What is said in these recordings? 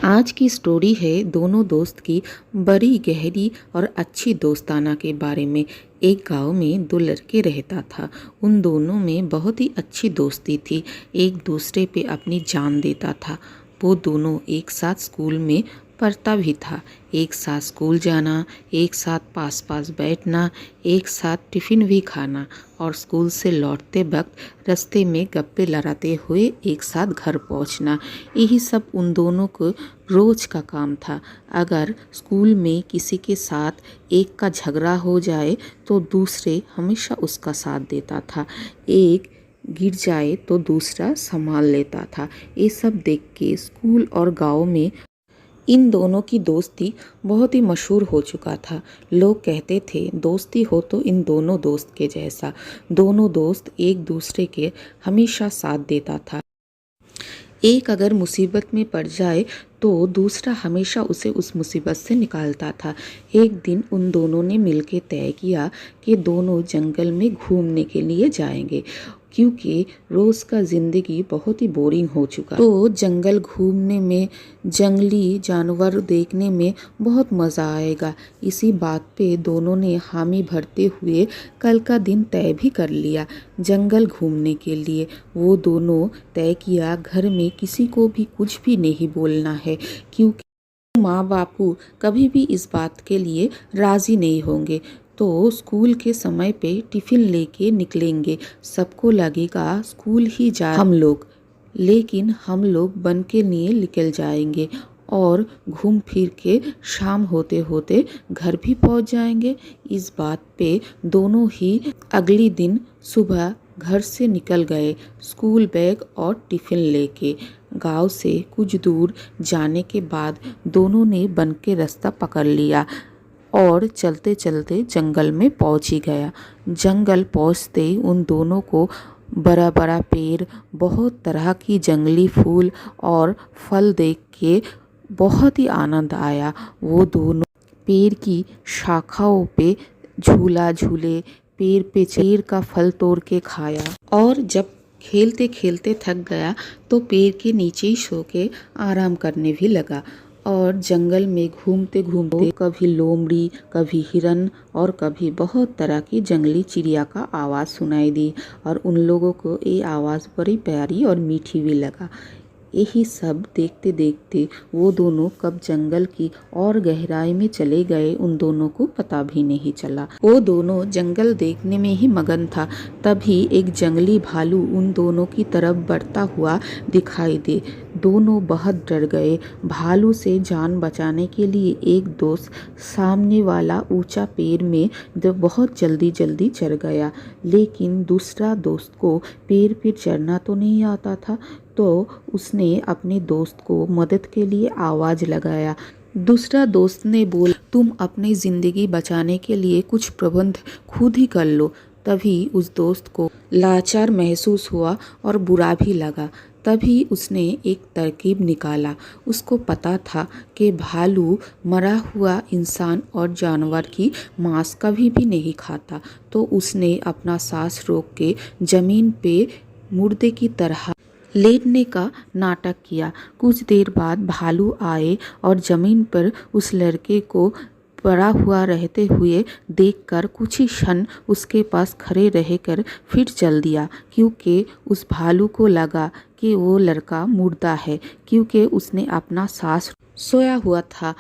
आज की स्टोरी है दोनों दोस्त की बड़ी गहरी और अच्छी दोस्ताना के बारे में। एक गांव में दो लड़के रहता था। उन दोनों में बहुत ही अच्छी दोस्ती थी, एक दूसरे पे अपनी जान देता था। वो दोनों एक साथ स्कूल में पढ़ता भी था, एक साथ स्कूल जाना, एक साथ पास पास बैठना, एक साथ टिफ़िन भी खाना और स्कूल से लौटते वक्त रास्ते में गप्पे लड़ाते हुए एक साथ घर पहुंचना। यही सब उन दोनों को रोज़ का काम था। अगर स्कूल में किसी के साथ एक का झगड़ा हो जाए तो दूसरे हमेशा उसका साथ देता था, एक गिर जाए तो दूसरा संभाल लेता था। ये सब देख के स्कूल और गांव में इन दोनों की दोस्ती बहुत ही मशहूर हो चुका था। लोग कहते थे दोस्ती हो तो इन दोनों दोस्त के जैसा। दोनों दोस्त एक दूसरे के हमेशा साथ देता था। एक अगर मुसीबत में पड़ जाए तो दूसरा हमेशा उसे उस मुसीबत से निकालता था। एक दिन उन दोनों ने मिलकर तय किया कि दोनों जंगल में घूमने के लिए जाएंगे, क्योंकि रोज़ का ज़िंदगी बहुत ही बोरिंग हो चुका। तो जंगल घूमने में, जंगली जानवर देखने में बहुत मज़ा आएगा। इसी बात पे दोनों ने हामी भरते हुए कल का दिन तय भी कर लिया जंगल घूमने के लिए। वो दोनों तय किया घर में किसी को भी कुछ भी नहीं बोलना है, क्योंकि माँ बापू कभी भी इस बात के लिए राज़ी नहीं होंगे। तो स्कूल के समय पे टिफ़िन लेके निकलेंगे, सबको लगेगा स्कूल ही जा हम लोग, लेकिन हम लोग बन के लिए निकल जाएंगे और घूम फिर के शाम होते होते घर भी पहुंच जाएंगे। इस बात पे दोनों ही अगली दिन सुबह घर से निकल गए, स्कूल बैग और टिफ़िन लेके। गांव से कुछ दूर जाने के बाद दोनों ने बन के रास्ता पकड़ लिया और चलते चलते जंगल में पहुंच ही गया। जंगल पहुंचते उन दोनों को बड़ा बड़ा पेड़, बहुत तरह की जंगली फूल और फल देख के बहुत ही आनंद आया। वो दोनों पेड़ की शाखाओं पे झूला झूले, पेड़ का फल तोड़ के खाया और जब खेलते खेलते थक गया तो पेड़ के नीचे ही सो के आराम करने भी लगा। और जंगल में घूमते घूमते कभी लोमड़ी, कभी हिरन और कभी बहुत तरह की जंगली चिड़िया का आवाज़ सुनाई दी और उन लोगों को ये आवाज़ बड़ी प्यारी और मीठी भी लगा। यही सब देखते देखते वो दोनों कब जंगल की और गहराई में चले गए उन दोनों को पता भी नहीं चला। वो दोनों जंगल देखने में ही मगन था, तभी एक जंगली भालू उन दोनों की तरफ बढ़ता हुआ दिखाई दे। दोनों बहुत डर गए। भालू से जान बचाने के लिए एक दोस्त सामने वाला ऊंचा पेड़ में बहुत जल्दी जल्दी चढ़ गया, लेकिन दूसरा दोस्त को पेड़ पर चढ़ना तो नहीं आता था, तो उसने अपने दोस्त को मदद के लिए आवाज़ लगाया। दूसरा दोस्त ने बोला, तुम अपनी ज़िंदगी बचाने के लिए कुछ प्रबंध खुद ही कर लो। तभी उस दोस्त को लाचार महसूस हुआ और बुरा भी लगा। तभी उसने एक तरकीब निकाला। उसको पता था कि भालू मरा हुआ इंसान और जानवर की मांस कभी भी नहीं खाता, तो उसने अपना सांस रोक के ज़मीन पे मुर्दे की तरह लेटने का नाटक किया। कुछ देर बाद भालू आए और ज़मीन पर उस लड़के को पड़ा हुआ रहते हुए देखकर कुछ ही क्षण उसके पास खड़े रहकर फिर चल दिया, क्योंकि उस भालू को लगा कि वो लड़का मुर्दा है, क्योंकि उसने अपना सांस सोया हुआ था।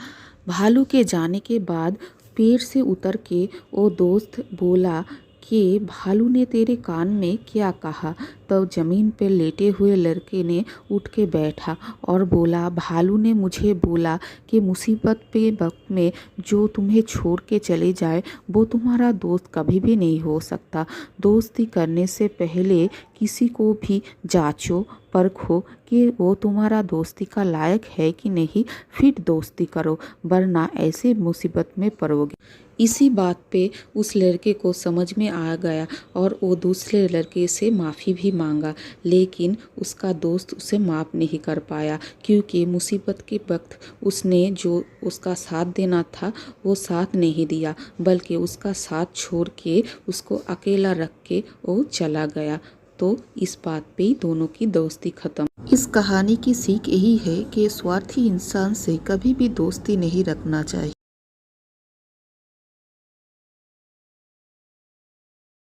भालू के जाने के बाद पेड़ से उतर के वो दोस्त बोला कि भालू ने तेरे कान में क्या कहा। तो ज़मीन पर लेटे हुए लड़के ने उठ के बैठा और बोला, भालू ने मुझे बोला कि मुसीबत पे वक्त में जो तुम्हें छोड़ के चले जाए वो तुम्हारा दोस्त कभी भी नहीं हो सकता। दोस्ती करने से पहले किसी को भी जांचो परखो कि वो तुम्हारा दोस्ती का लायक है कि नहीं, फिर दोस्ती करो, वरना ऐसे मुसीबत में पड़ोगे। इसी बात पे उस लड़के को समझ में आ गया और वो दूसरे लड़के से माफ़ी भी मांगा, लेकिन उसका दोस्त उसे माफ़ नहीं कर पाया, क्योंकि मुसीबत के वक्त उसने जो उसका साथ देना था वो साथ नहीं दिया, बल्कि उसका साथ छोड़ के उसको अकेला रख के वो चला गया। तो इस बात पे ही दोनों की दोस्ती ख़त्म। इस कहानी की सीख यही है कि स्वार्थी इंसान से कभी भी दोस्ती नहीं रखना चाहिए।